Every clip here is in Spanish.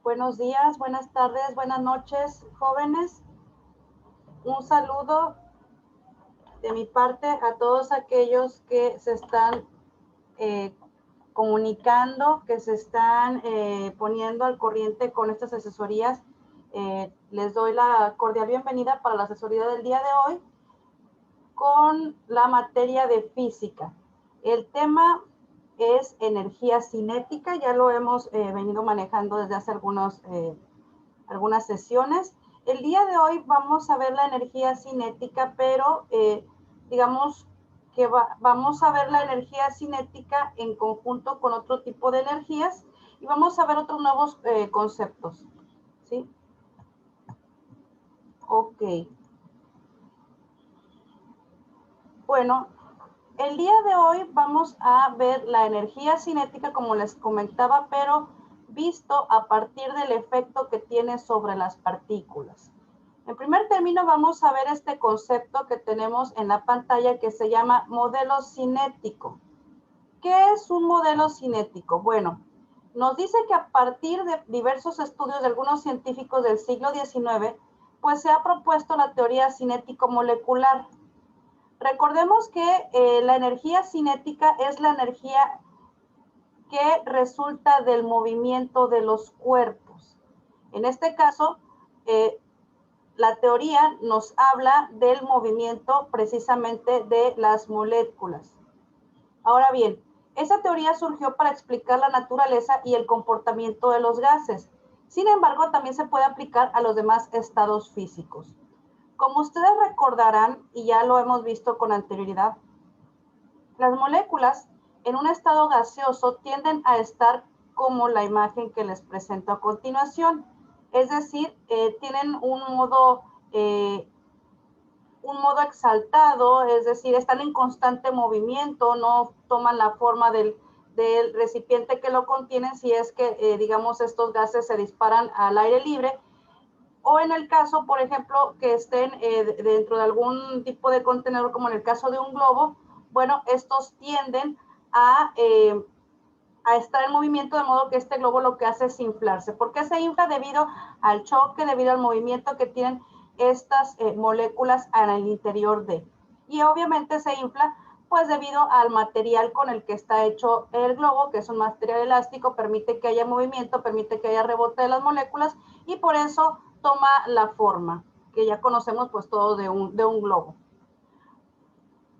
Buenos días, buenas tardes, buenas noches, jóvenes. Un saludo de mi parte a todos aquellos que se están comunicando, que se están poniendo al corriente con estas asesorías. Les doy la cordial bienvenida para la asesoría del día de hoy con la materia de física. El tema es energía cinética, ya lo hemos venido manejando desde hace algunas sesiones. El día de hoy vamos a ver la energía cinética, pero digamos que vamos a ver la energía cinética en conjunto con otro tipo de energías y vamos a ver otros nuevos conceptos, ¿sí? Ok. Bueno, el día de hoy vamos a ver la energía cinética, como les comentaba, pero visto a partir del efecto que tiene sobre las partículas. En primer término, vamos a ver este concepto que tenemos en la pantalla que se llama modelo cinético. ¿Qué es un modelo cinético? Bueno, nos dice que a partir de diversos estudios de algunos científicos del siglo XIX, pues se ha propuesto la teoría cinético-molecular. Recordemos que la energía cinética es la energía que resulta del movimiento de los cuerpos. En este caso, la teoría nos habla del movimiento precisamente de las moléculas. Ahora bien, esa teoría surgió para explicar la naturaleza y el comportamiento de los gases. Sin embargo, también se puede aplicar a los demás estados físicos. Como ustedes recordarán, y ya lo hemos visto con anterioridad, las moléculas en un estado gaseoso tienden a estar como la imagen que les presento a continuación. Es decir, tienen un modo exaltado, es decir, están en constante movimiento, no toman la forma del recipiente que lo contienen si es que, digamos, estos gases se disparan al aire libre, o en el caso, por ejemplo, que estén dentro de algún tipo de contenedor, como en el caso de un globo, bueno, estos tienden a estar en movimiento, de modo que este globo lo que hace es inflarse. ¿Por qué se infla? Debido al choque, debido al movimiento que tienen estas moléculas en el interior de. Y obviamente se infla pues debido al material con el que está hecho el globo, que es un material elástico, permite que haya movimiento, permite que haya rebote de las moléculas y por eso toma la forma que ya conocemos pues todos de un globo.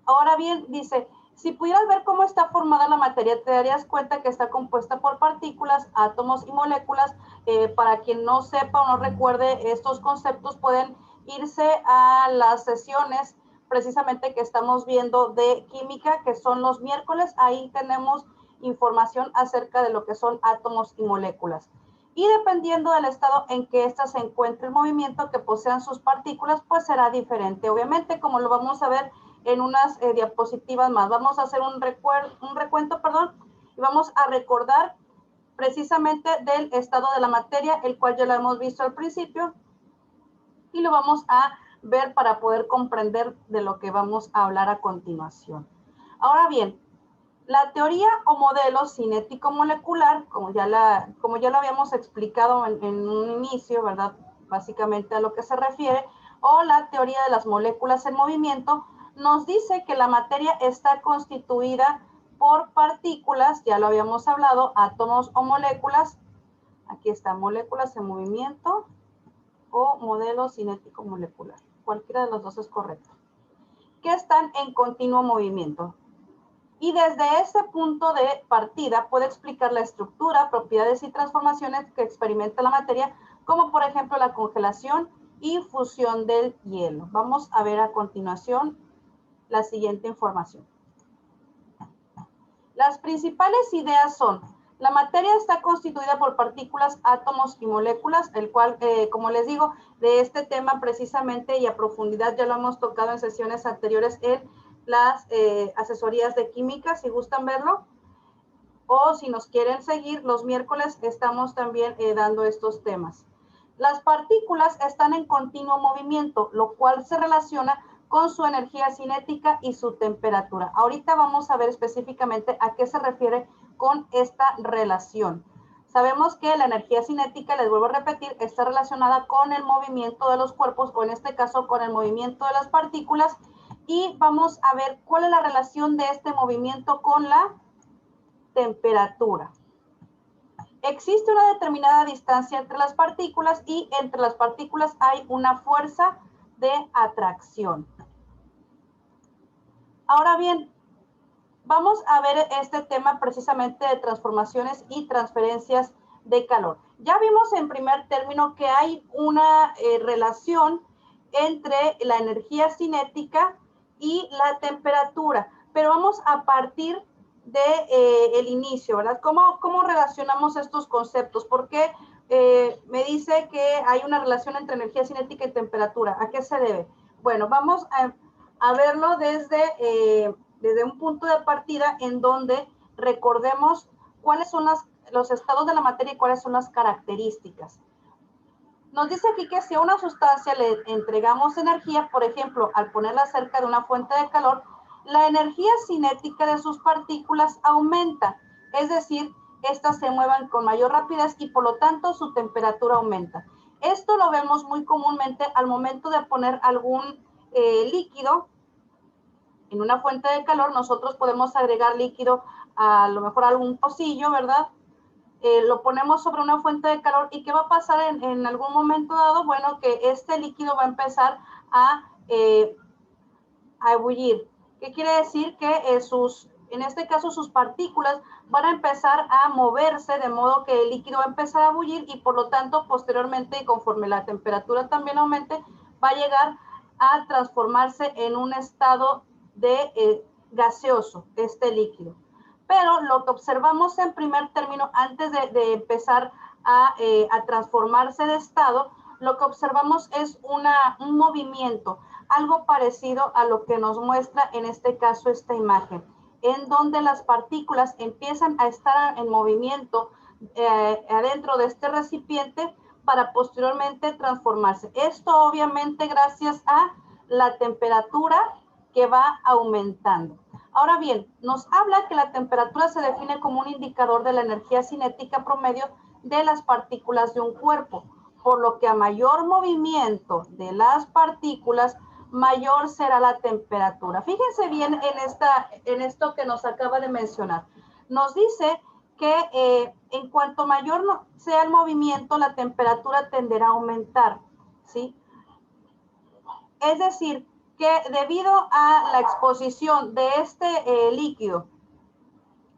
Ahora bien, dice, si pudieras ver cómo está formada la materia, te darías cuenta que está compuesta por partículas, átomos y moléculas. Para quien no sepa o no recuerde estos conceptos, pueden irse a las sesiones precisamente que estamos viendo de química, que son los miércoles. Ahí tenemos información acerca de lo que son átomos y moléculas. Y dependiendo del estado en que ésta se encuentre el movimiento que posean sus partículas, pues será diferente. Obviamente, como lo vamos a ver en unas diapositivas más. Vamos a hacer un recuento, y vamos a recordar precisamente del estado de la materia, el cual ya lo hemos visto al principio, y lo vamos a ver para poder comprender de lo que vamos a hablar a continuación. Ahora bien, la teoría o modelo cinético-molecular, como ya lo habíamos explicado en un inicio, ¿verdad? Básicamente a lo que se refiere, o la teoría de las moléculas en movimiento, nos dice que la materia está constituida por partículas, ya lo habíamos hablado, átomos o moléculas. Aquí está, moléculas en movimiento o modelo cinético-molecular. Cualquiera de los dos es correcto. Que están en continuo movimiento. Y desde ese punto de partida puede explicar la estructura, propiedades y transformaciones que experimenta la materia, como por ejemplo la congelación y fusión del hielo. Vamos a ver a continuación la siguiente información. Las principales ideas son: la materia está constituida por partículas, átomos y moléculas, el cual, como les digo, de este tema precisamente y a profundidad ya lo hemos tocado en sesiones anteriores en las asesorías de química, si gustan verlo, o si nos quieren seguir, los miércoles estamos también dando estos temas. Las partículas están en continuo movimiento, lo cual se relaciona con su energía cinética y su temperatura. Ahorita vamos a ver específicamente a qué se refiere con esta relación. Sabemos que la energía cinética, les vuelvo a repetir, está relacionada con el movimiento de los cuerpos, o en este caso con el movimiento de las partículas, y vamos a ver cuál es la relación de este movimiento con la temperatura. Existe una determinada distancia entre las partículas y entre las partículas hay una fuerza de atracción. Ahora bien, vamos a ver este tema precisamente de transformaciones y transferencias de calor. Ya vimos en primer término que hay una relación entre la energía cinética y la temperatura, pero vamos a partir de el inicio, ¿verdad? ¿Cómo relacionamos estos conceptos? Porque me dice que hay una relación entre energía cinética y temperatura. ¿A qué se debe? Bueno, vamos a verlo desde un punto de partida en donde recordemos cuáles son los estados de la materia y cuáles son las características. Nos dice aquí que si a una sustancia le entregamos energía, por ejemplo, al ponerla cerca de una fuente de calor, la energía cinética de sus partículas aumenta, es decir, estas se mueven con mayor rapidez y por lo tanto su temperatura aumenta. Esto lo vemos muy comúnmente al momento de poner algún líquido en una fuente de calor. Nosotros podemos agregar líquido a lo mejor a algún pocillo, ¿verdad? Lo ponemos sobre una fuente de calor y ¿qué va a pasar en algún momento dado? Bueno, que este líquido va a empezar a ebullir. ¿Qué quiere decir? Que en este caso sus partículas van a empezar a moverse de modo que el líquido va a empezar a ebullir y por lo tanto posteriormente y conforme la temperatura también aumente va a llegar a transformarse en un estado de gaseoso, este líquido. Pero lo que observamos en primer término, antes de empezar a transformarse de estado, lo que observamos es un movimiento, algo parecido a lo que nos muestra en este caso esta imagen, en donde las partículas empiezan a estar en movimiento adentro de este recipiente para posteriormente transformarse. Esto obviamente gracias a la temperatura que va aumentando. Ahora bien, nos habla que la temperatura se define como un indicador de la energía cinética promedio de las partículas de un cuerpo, por lo que a mayor movimiento de las partículas, mayor será la temperatura. Fíjense bien en esto que nos acaba de mencionar. Nos dice que en cuanto mayor sea el movimiento, la temperatura tenderá a aumentar, ¿sí? Es decir, que debido a la exposición de este líquido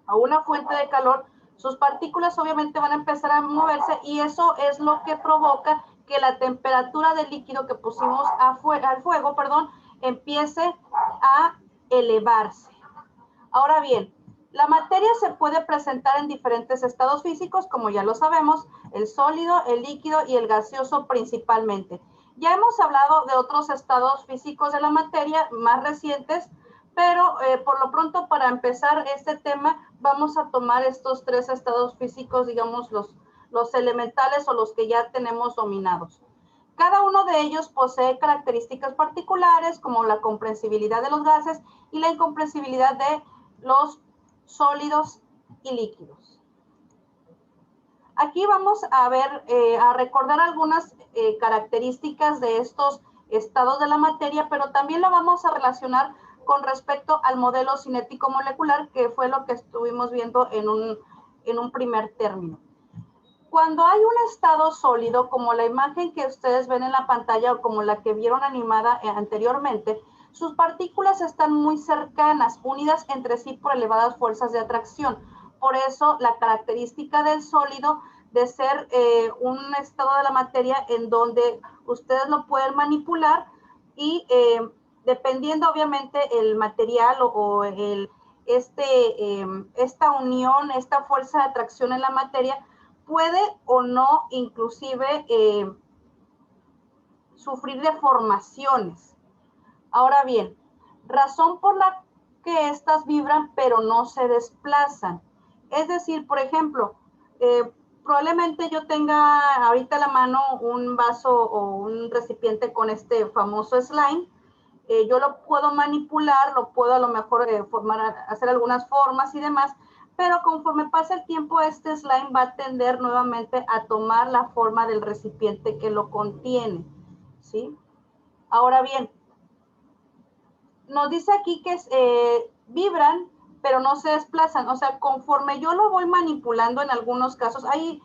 a una fuente de calor, sus partículas obviamente van a empezar a moverse y eso es lo que provoca que la temperatura del líquido que pusimos al fuego, empiece a elevarse. Ahora bien, la materia se puede presentar en diferentes estados físicos, como ya lo sabemos, el sólido, el líquido y el gaseoso principalmente. Ya hemos hablado de otros estados físicos de la materia más recientes, pero por lo pronto para empezar este tema vamos a tomar estos tres estados físicos, digamos los elementales o los que ya tenemos dominados. Cada uno de ellos posee características particulares como la compresibilidad de los gases y la incompresibilidad de los sólidos y líquidos. Aquí vamos a ver, a recordar algunas características de estos estados de la materia, pero también lo vamos a relacionar con respecto al modelo cinético molecular, que fue lo que estuvimos viendo en un primer término. Cuando hay un estado sólido, como la imagen que ustedes ven en la pantalla o como la que vieron animada anteriormente, sus partículas están muy cercanas, unidas entre sí por elevadas fuerzas de atracción. Por eso la característica del sólido de ser un estado de la materia en donde ustedes lo pueden manipular y dependiendo obviamente el material o esta unión, esta fuerza de atracción en la materia, puede o no inclusive sufrir deformaciones. Ahora bien, razón por la que estas vibran pero no se desplazan. Es decir, por ejemplo, probablemente yo tenga ahorita a la mano un vaso o un recipiente con este famoso slime. Yo lo puedo manipular, lo puedo a lo mejor hacer algunas formas y demás, pero conforme pasa el tiempo, este slime va a tender nuevamente a tomar la forma del recipiente que lo contiene, ¿sí? Ahora bien, nos dice aquí que vibran, pero no se desplazan. O sea, conforme yo lo voy manipulando en algunos casos, hay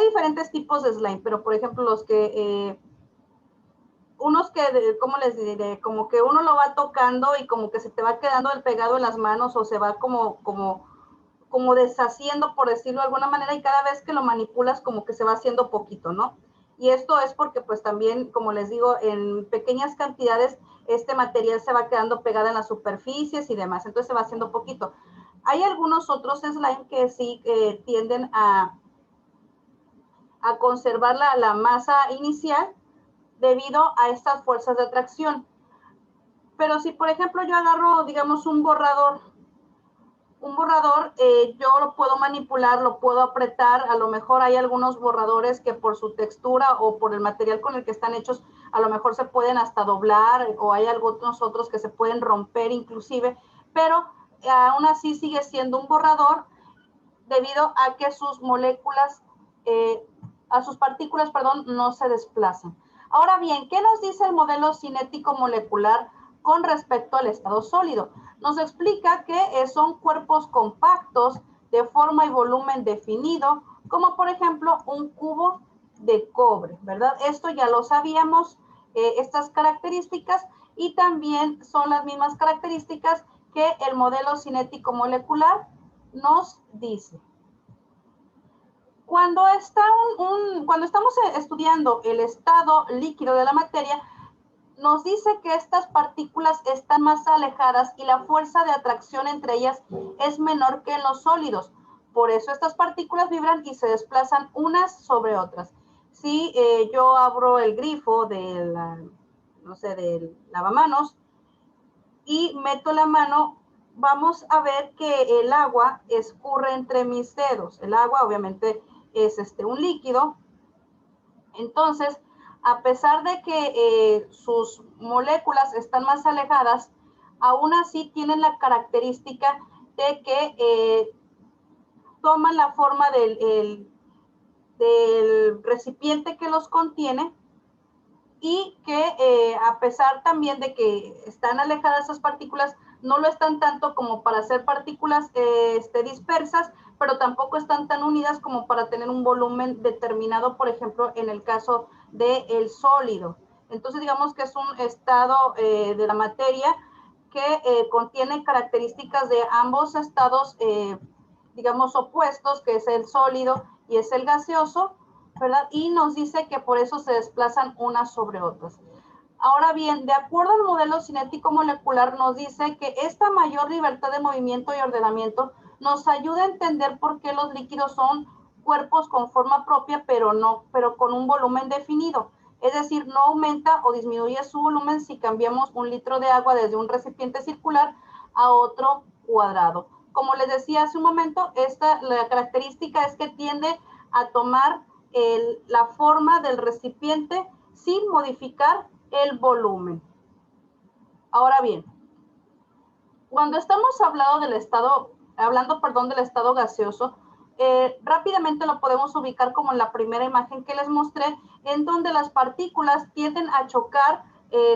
diferentes tipos de slime, pero por ejemplo, los que, unos que, ¿cómo les diré? Como que uno lo va tocando y como que se te va quedando el pegado en las manos o se va como deshaciendo, por decirlo de alguna manera, y cada vez que lo manipulas como que se va haciendo poquito, ¿no? Y esto es porque pues también, como les digo, en pequeñas cantidades este material se va quedando pegado en las superficies y demás, entonces se va haciendo poquito. Hay algunos otros slime que sí tienden a conservar la masa inicial debido a estas fuerzas de atracción. Pero si, por ejemplo, yo agarro, digamos, un borrador, yo lo puedo manipular, lo puedo apretar, a lo mejor hay algunos borradores que por su textura o por el material con el que están hechos, a lo mejor se pueden hasta doblar o hay algunos otros que se pueden romper inclusive, pero aún así sigue siendo un borrador debido a que sus moléculas, a sus partículas, perdón, no se desplazan. Ahora bien, ¿qué nos dice el modelo cinético molecular con respecto al estado sólido? Nos explica que son cuerpos compactos de forma y volumen definido, como por ejemplo un cubo de cobre, ¿verdad? Esto ya lo sabíamos, estas características, y también son las mismas características que el modelo cinético molecular nos dice. Cuando estamos estudiando el estado líquido de la materia, nos dice que estas partículas están más alejadas y la fuerza de atracción entre ellas es menor que en los sólidos. Por eso estas partículas vibran y se desplazan unas sobre otras. Si yo abro el grifo del lavamanos y meto la mano, vamos a ver que el agua escurre entre mis dedos. El agua obviamente es un líquido. Entonces, a pesar de que sus moléculas están más alejadas, aún así tienen la característica de que toman la forma del recipiente que los contiene, y que a pesar también de que están alejadas esas partículas, no lo están tanto como para ser partículas dispersas, pero tampoco están tan unidas como para tener un volumen determinado, por ejemplo, en el caso del sólido. Entonces, digamos que es un estado de la materia que contiene características de ambos estados, digamos, opuestos, que es el sólido y es el gaseoso, ¿verdad? Y nos dice que por eso se desplazan unas sobre otras. Ahora bien, de acuerdo al modelo cinético molecular, nos dice que esta mayor libertad de movimiento y ordenamiento nos ayuda a entender por qué los líquidos son cuerpos con forma propia, pero con un volumen definido. Es decir, no aumenta o disminuye su volumen si cambiamos un litro de agua desde un recipiente circular a otro cuadrado. Como les decía hace un momento, la característica es que tiende a tomar la forma del recipiente sin modificar el volumen. Ahora bien, cuando estamos hablando del estado gaseoso, rápidamente lo podemos ubicar como en la primera imagen que les mostré, en donde las partículas tienden a chocar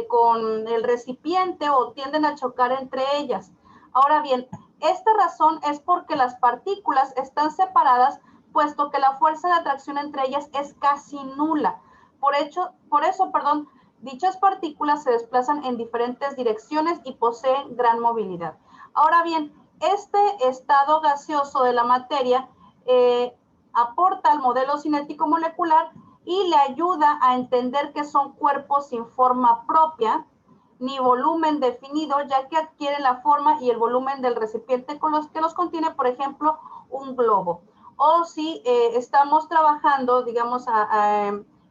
con el recipiente o tienden a chocar entre ellas. Ahora bien, esta razón es porque las partículas están separadas, puesto que la fuerza de atracción entre ellas es casi nula. Por eso, dichas partículas se desplazan en diferentes direcciones y poseen gran movilidad. Ahora bien, este estado gaseoso de la materia aporta al modelo cinético molecular y le ayuda a entender que son cuerpos sin forma propia ni volumen definido, ya que adquieren la forma y el volumen del recipiente con los que los contiene, por ejemplo, un globo. O si estamos trabajando, digamos,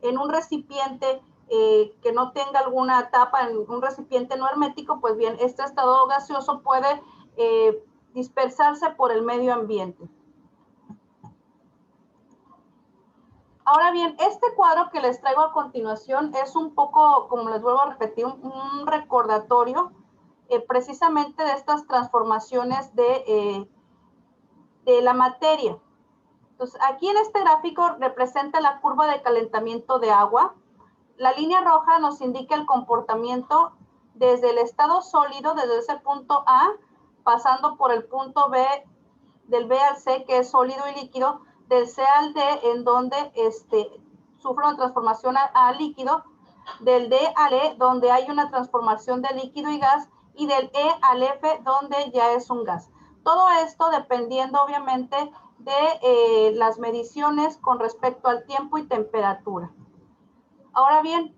en un recipiente que no tenga alguna tapa, en un recipiente no hermético, pues bien, este estado gaseoso puede dispersarse por el medio ambiente. Ahora bien, este cuadro que les traigo a continuación es un poco, como les vuelvo a repetir, un recordatorio precisamente de estas transformaciones de la materia. Entonces, aquí en este gráfico representa la curva de calentamiento de agua. La línea roja nos indica el comportamiento desde el estado sólido, desde ese punto A, pasando por el punto B, del B al C, que es sólido y líquido, del C al D, en donde sufre una transformación a líquido, del D al E, donde hay una transformación de líquido y gas, y del E al F, donde ya es un gas. Todo esto dependiendo, obviamente, de las mediciones con respecto al tiempo y temperatura. Ahora bien,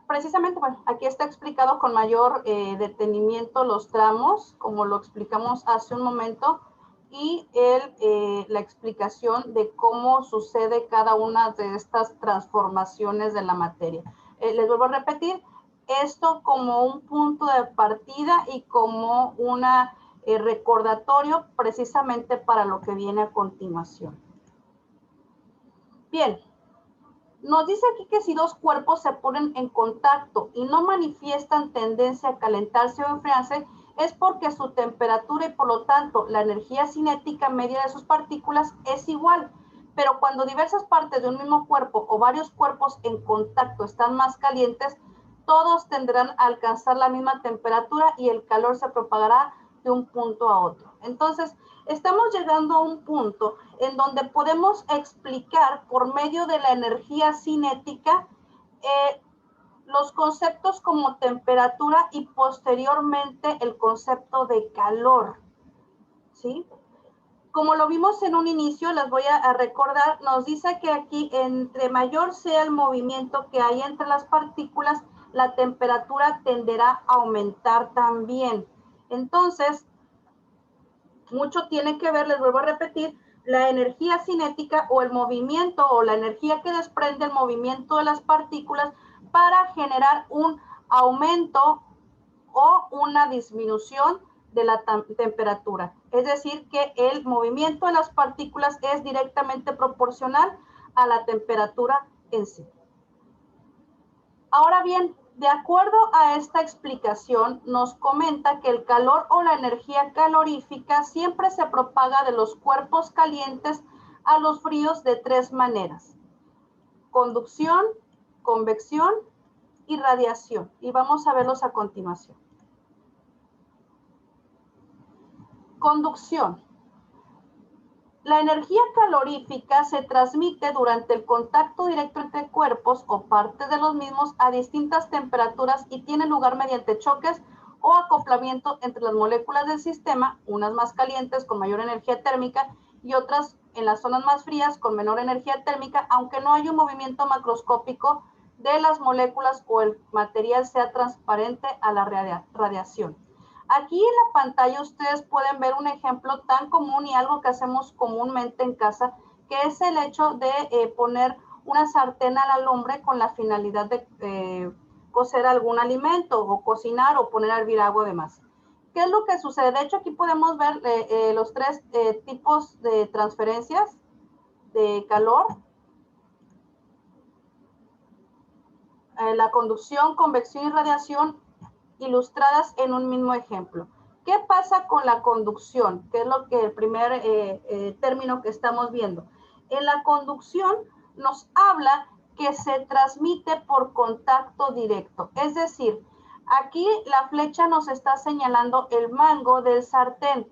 precisamente, bueno, aquí está explicado con mayor detenimiento los tramos, como lo explicamos hace un momento, y la explicación de cómo sucede cada una de estas transformaciones de la materia. Les vuelvo a repetir, esto como un punto de partida y como un recordatorio precisamente para lo que viene a continuación. Bien. Nos dice aquí que si dos cuerpos se ponen en contacto y no manifiestan tendencia a calentarse o enfriarse, es porque su temperatura y por lo tanto la energía cinética media de sus partículas es igual. Pero cuando diversas partes de un mismo cuerpo o varios cuerpos en contacto están más calientes, todos tendrán a alcanzar la misma temperatura y el calor se propagará de un punto a otro. Entonces, estamos llegando a un punto en donde podemos explicar por medio de la energía cinética los conceptos como temperatura y posteriormente el concepto de calor, ¿sí? Como lo vimos en un inicio, les voy a recordar, nos dice que aquí entre mayor sea el movimiento que hay entre las partículas, la temperatura tenderá a aumentar también. Entonces, mucho tiene que ver, les vuelvo a repetir, la energía cinética o el movimiento o la energía que desprende el movimiento de las partículas para generar un aumento o una disminución de la temperatura. Es decir, que el movimiento de las partículas es directamente proporcional a la temperatura en sí. Ahora bien, de acuerdo a esta explicación, nos comenta que el calor o la energía calorífica siempre se propaga de los cuerpos calientes a los fríos de tres maneras: conducción, convección y radiación. Y vamos a verlos a continuación. Conducción. La energía calorífica se transmite durante el contacto directo entre cuerpos o partes de los mismos a distintas temperaturas y tiene lugar mediante choques o acoplamiento entre las moléculas del sistema, unas más calientes con mayor energía térmica y otras en las zonas más frías con menor energía térmica, aunque no haya un movimiento macroscópico de las moléculas o el material sea transparente a la radiación. Aquí en la pantalla ustedes pueden ver un ejemplo tan común y algo que hacemos comúnmente en casa, que es el hecho de poner una sartén a la lumbre con la finalidad de cocer algún alimento o cocinar o poner a hervir agua además. ¿Qué es lo que sucede? De hecho, aquí podemos ver los tres tipos de transferencias de calor. La conducción, convección y radiación ilustradas en un mismo ejemplo. ¿Qué pasa con la conducción? Que es lo que el primer término que estamos viendo. En la conducción nos habla que se transmite por contacto directo. Es decir, aquí la flecha nos está señalando el mango del sartén.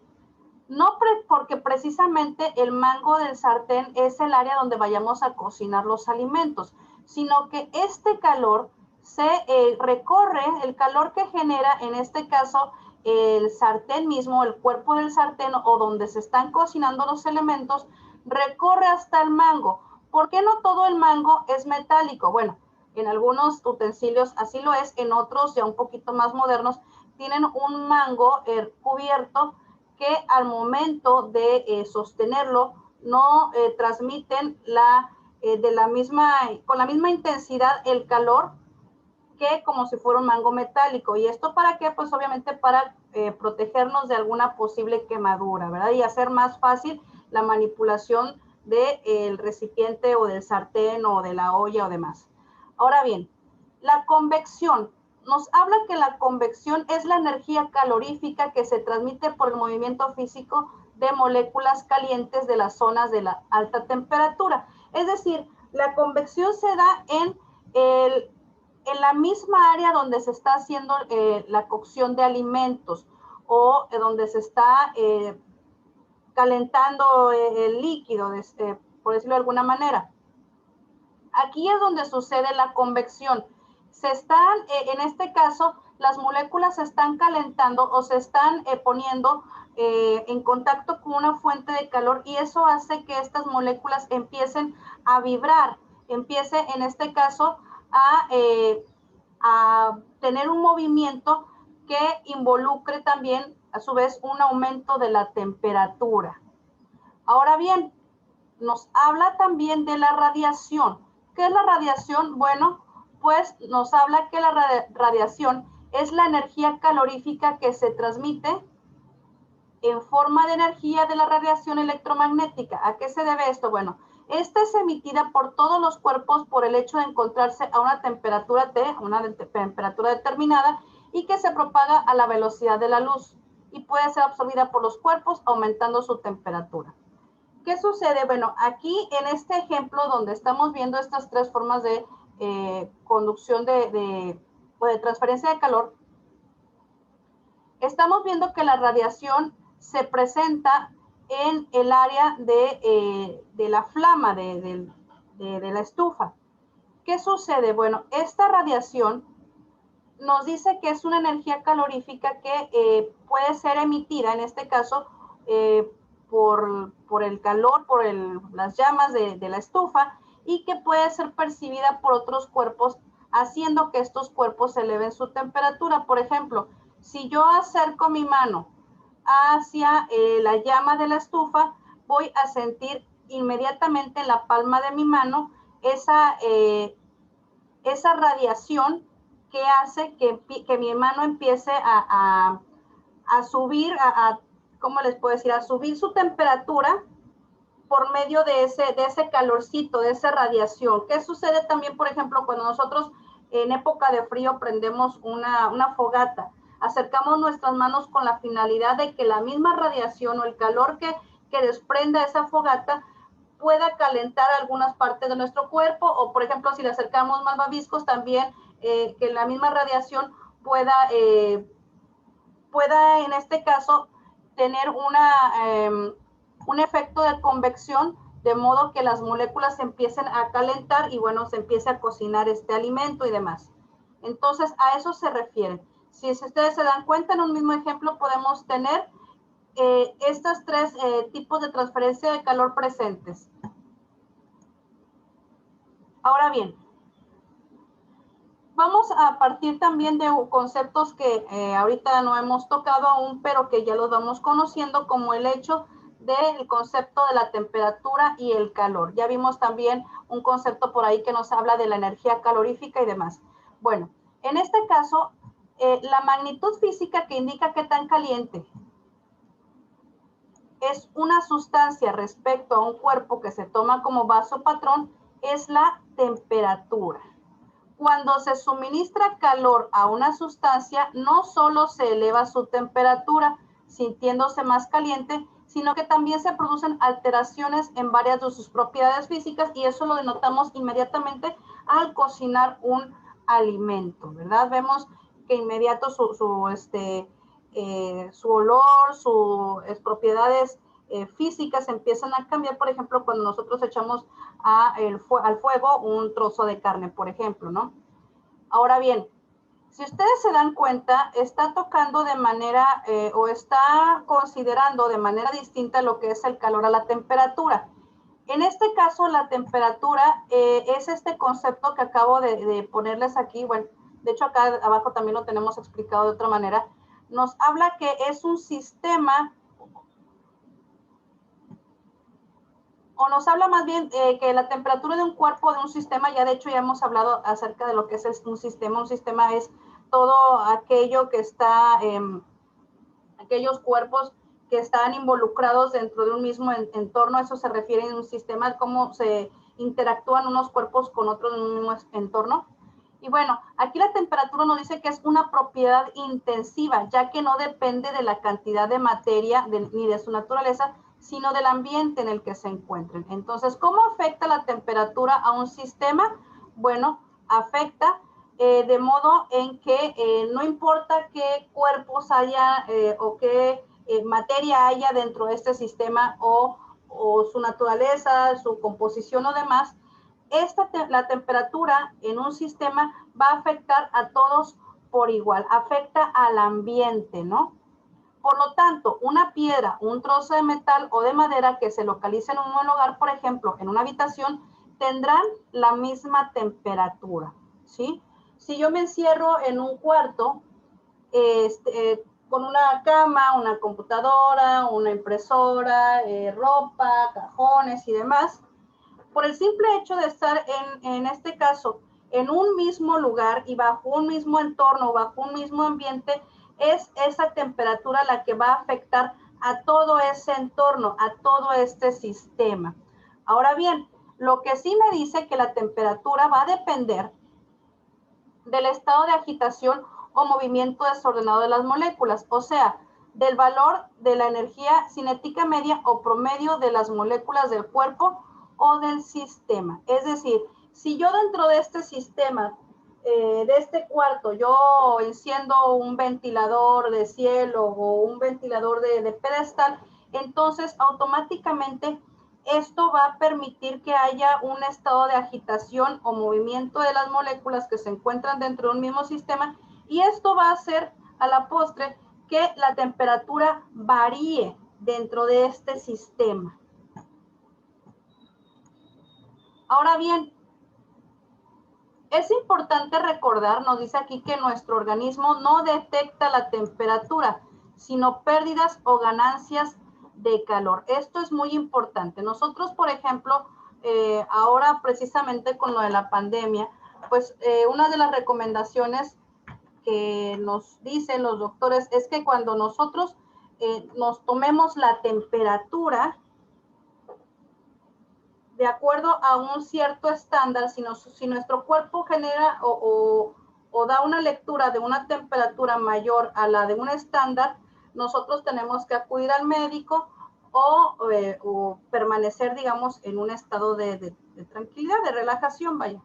No porque precisamente el mango del sartén es el área donde vayamos a cocinar los alimentos, sino que este calor se recorre, el calor que genera en este caso el sartén mismo, el cuerpo del sartén o donde se están cocinando los elementos, recorre hasta el mango. ¿Por qué no todo el mango es metálico? Bueno, en algunos utensilios así lo es, en otros ya un poquito más modernos tienen un mango cubierto que al momento de sostenerlo no transmiten con la misma intensidad el calor que como si fuera un mango metálico. ¿Y esto para qué? Pues obviamente para protegernos de alguna posible quemadura, ¿verdad? Y hacer más fácil la manipulación del recipiente o del sartén o de la olla o demás. Ahora bien, la convección. Nos habla que la convección es la energía calorífica que se transmite por el movimiento físico de moléculas calientes de las zonas de la alta temperatura. Es decir, la convección se da en la misma área donde se está haciendo la cocción de alimentos o donde se está calentando el líquido, por decirlo de alguna manera. Aquí es donde sucede la convección. Se están, en este caso, las moléculas se están calentando o se están poniendo en contacto con una fuente de calor y eso hace que estas moléculas empiecen a vibrar, empiece en este caso a tener un movimiento que involucre también a su vez un aumento de la temperatura. Ahora bien, nos habla también de la radiación. ¿Qué es la radiación? Bueno, pues nos habla que la radiación es la energía calorífica que se transmite en forma de energía de la radiación electromagnética. ¿A qué se debe esto? Bueno, esta es emitida por todos los cuerpos por el hecho de encontrarse a una temperatura T, una temperatura determinada, y que se propaga a la velocidad de la luz y puede ser absorbida por los cuerpos aumentando su temperatura. ¿Qué sucede? Bueno, aquí en este ejemplo donde estamos viendo estas tres formas de conducción de transferencia de calor, estamos viendo que la radiación se presenta en el área de la flama de la estufa. ¿Qué sucede? Bueno, esta radiación nos dice que es una energía calorífica que puede ser emitida, en este caso, por el calor, por las llamas de la estufa y que puede ser percibida por otros cuerpos, haciendo que estos cuerpos eleven su temperatura. Por ejemplo, si yo acerco mi mano hacia la llama de la estufa, voy a sentir inmediatamente en la palma de mi mano esa radiación que hace que mi mano empiece a subir, ¿cómo les puedo decir? A subir su temperatura por medio de ese calorcito, de esa radiación. ¿Qué sucede también, por ejemplo, cuando nosotros en época de frío prendemos una fogata? Acercamos nuestras manos con la finalidad de que la misma radiación o el calor que desprenda esa fogata pueda calentar algunas partes de nuestro cuerpo, o por ejemplo, si le acercamos malvaviscos, también que la misma radiación pueda en este caso tener un efecto de convección, de modo que las moléculas se empiecen a calentar y bueno, se empiece a cocinar este alimento y demás. Entonces, a eso se refiere. Si ustedes se dan cuenta, en un mismo ejemplo podemos tener estos tres tipos de transferencia de calor presentes. Ahora bien, vamos a partir también de conceptos que ahorita no hemos tocado aún, pero que ya los vamos conociendo, como el hecho del concepto de la temperatura y el calor. Ya vimos también un concepto por ahí que nos habla de la energía calorífica y demás. Bueno, en este caso, la magnitud física que indica qué tan caliente es una sustancia respecto a un cuerpo que se toma como vaso patrón es la temperatura. Cuando se suministra calor a una sustancia, no solo se eleva su temperatura, sintiéndose más caliente, sino que también se producen alteraciones en varias de sus propiedades físicas y eso lo denotamos inmediatamente al cocinar un alimento, ¿verdad? Vemos que inmediato su olor, sus propiedades físicas empiezan a cambiar, por ejemplo, cuando nosotros echamos al fuego un trozo de carne, por ejemplo, ¿no? Ahora bien, si ustedes se dan cuenta, está tocando de manera o está considerando de manera distinta lo que es el calor a la temperatura. En este caso, la temperatura es este concepto que acabo de ponerles aquí. Bueno, de hecho acá abajo también lo tenemos explicado de otra manera. Nos habla que es un sistema, o nos habla más bien que la temperatura de un cuerpo, de un sistema, ya de hecho ya hemos hablado acerca de lo que es un sistema. Un sistema es todo aquello que está, aquellos cuerpos que están involucrados dentro de un mismo entorno. Eso se refiere a un sistema, cómo se interactúan unos cuerpos con otros en un mismo entorno. Y bueno, aquí la temperatura nos dice que es una propiedad intensiva, ya que no depende de la cantidad de materia ni de su naturaleza, sino del ambiente en el que se encuentren. Entonces, ¿cómo afecta la temperatura a un sistema? Bueno, afecta de modo en que no importa qué cuerpos haya o qué materia haya dentro de este sistema o su naturaleza, su composición o demás, la temperatura en un sistema va a afectar a todos por igual, afecta al ambiente, ¿no? Por lo tanto, una piedra, un trozo de metal o de madera que se localice en un lugar, por ejemplo, en una habitación, tendrán la misma temperatura, ¿sí? Si yo me encierro en un cuarto con una cama, una computadora, una impresora, ropa, cajones y demás, por el simple hecho de estar en este caso en un mismo lugar y bajo un mismo entorno, bajo un mismo ambiente, es esa temperatura la que va a afectar a todo ese entorno, a todo este sistema. Ahora bien, lo que sí me dice que la temperatura va a depender del estado de agitación o movimiento desordenado de las moléculas, o sea, del valor de la energía cinética media o promedio de las moléculas del cuerpo o del sistema. Es decir, si yo dentro de este sistema, de este cuarto, yo enciendo un ventilador de cielo o un ventilador de pedestal, entonces automáticamente esto va a permitir que haya un estado de agitación o movimiento de las moléculas que se encuentran dentro de un mismo sistema, y esto va a hacer a la postre que la temperatura varíe dentro de este sistema. Ahora bien, es importante recordar, nos dice aquí, que nuestro organismo no detecta la temperatura, sino pérdidas o ganancias de calor. Esto es muy importante. Nosotros, por ejemplo, ahora precisamente con lo de la pandemia, pues una de las recomendaciones que nos dicen los doctores es que cuando nosotros nos tomemos la temperatura, de acuerdo a un cierto estándar, si nuestro cuerpo genera o da una lectura de una temperatura mayor a la de un estándar, nosotros tenemos que acudir al médico o permanecer, digamos, en un estado de tranquilidad, de relajación, vaya,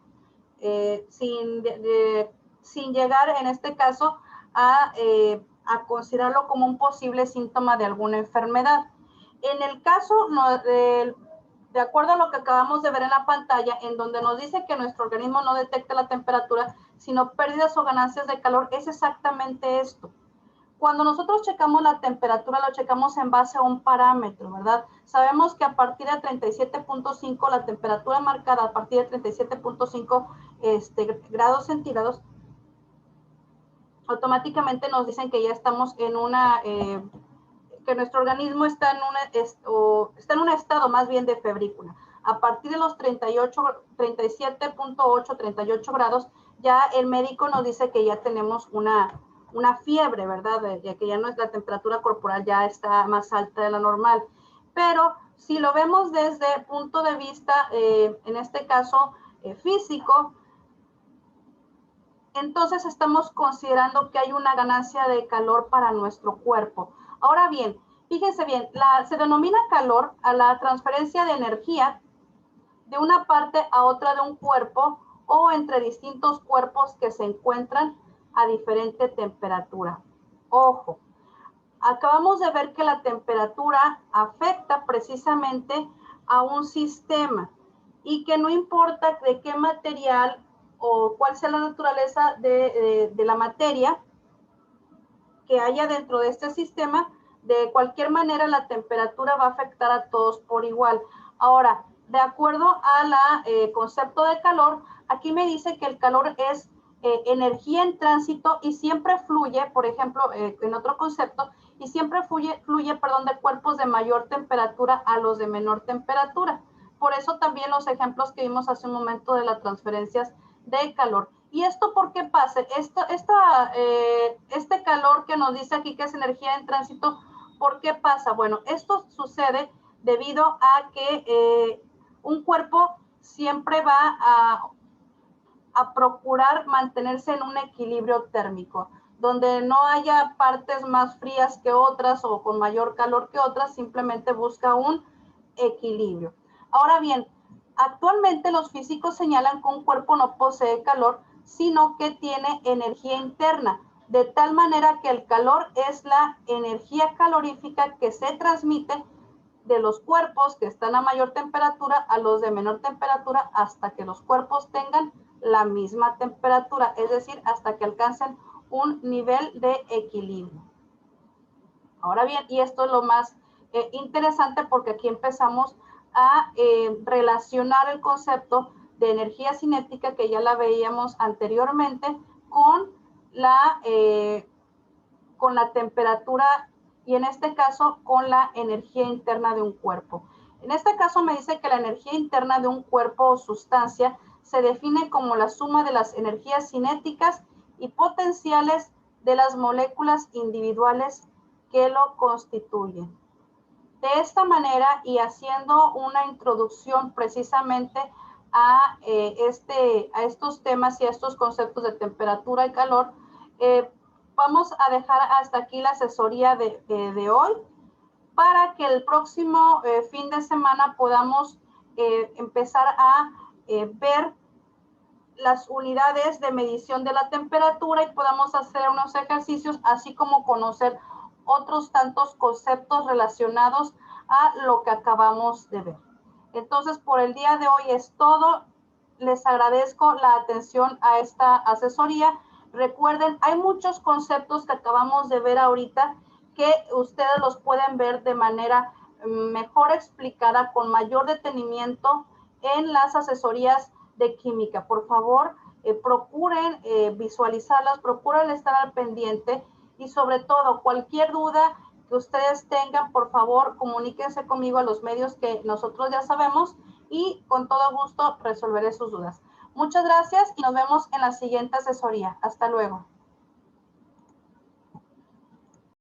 sin llegar en este caso a considerarlo como un posible síntoma de alguna enfermedad. En el caso de acuerdo a lo que acabamos de ver en la pantalla, en donde nos dice que nuestro organismo no detecta la temperatura, sino pérdidas o ganancias de calor, es exactamente esto. Cuando nosotros checamos la temperatura, lo checamos en base a un parámetro, ¿verdad? Sabemos que a partir de 37.5, la temperatura marcada a partir de 37.5 grados centígrados, automáticamente nos dicen que ya estamos en una... que nuestro organismo está en un estado más bien de febrícula. A partir de los 37.8, 38 grados, ya el médico nos dice que ya tenemos una fiebre, ¿verdad? Ya que ya nuestra temperatura corporal ya está más alta de la normal. Pero si lo vemos desde el punto de vista, en este caso, físico, entonces estamos considerando que hay una ganancia de calor para nuestro cuerpo. Ahora bien, fíjense bien, se denomina calor a la transferencia de energía de una parte a otra de un cuerpo o entre distintos cuerpos que se encuentran a diferente temperatura. Ojo, acabamos de ver que la temperatura afecta precisamente a un sistema y que no importa de qué material o cuál sea la naturaleza de la materia que haya dentro de este sistema, de cualquier manera la temperatura va a afectar a todos por igual. Ahora, de acuerdo al concepto de calor, aquí me dice que el calor es energía en tránsito y siempre fluye, por ejemplo, en otro concepto, y siempre fluye, de cuerpos de mayor temperatura a los de menor temperatura. Por eso también los ejemplos que vimos hace un momento de las transferencias de calor. ¿Y esto por qué pasa? Este calor que nos dice aquí que es energía en tránsito, ¿por qué pasa? Bueno, esto sucede debido a que un cuerpo siempre va a procurar mantenerse en un equilibrio térmico, donde no haya partes más frías que otras o con mayor calor que otras, simplemente busca un equilibrio. Ahora bien, actualmente los físicos señalan que un cuerpo no posee calor, sino que tiene energía interna, de tal manera que el calor es la energía calorífica que se transmite de los cuerpos que están a mayor temperatura a los de menor temperatura hasta que los cuerpos tengan la misma temperatura, es decir, hasta que alcancen un nivel de equilibrio. Ahora bien, y esto es lo más interesante porque aquí empezamos a relacionar el concepto de energía cinética, que ya la veíamos anteriormente, con la temperatura y en este caso con la energía interna de un cuerpo. En este caso me dice que la energía interna de un cuerpo o sustancia se define como la suma de las energías cinéticas y potenciales de las moléculas individuales que lo constituyen. De esta manera, y haciendo una introducción precisamente a estos temas y a estos conceptos de temperatura y calor, vamos a dejar hasta aquí la asesoría de hoy para que el próximo fin de semana podamos empezar a ver las unidades de medición de la temperatura y podamos hacer unos ejercicios, así como conocer otros tantos conceptos relacionados a lo que acabamos de ver. Entonces, por el día de hoy es todo. Les agradezco la atención a esta asesoría. Recuerden, hay muchos conceptos que acabamos de ver ahorita que ustedes los pueden ver de manera mejor explicada, con mayor detenimiento en las asesorías de química. Por favor, procuren visualizarlas, procuren estar al pendiente y sobre todo cualquier duda que ustedes tengan, por favor, comuníquense conmigo a los medios que nosotros ya sabemos y con todo gusto resolveré sus dudas. Muchas gracias y nos vemos en la siguiente asesoría. Hasta luego.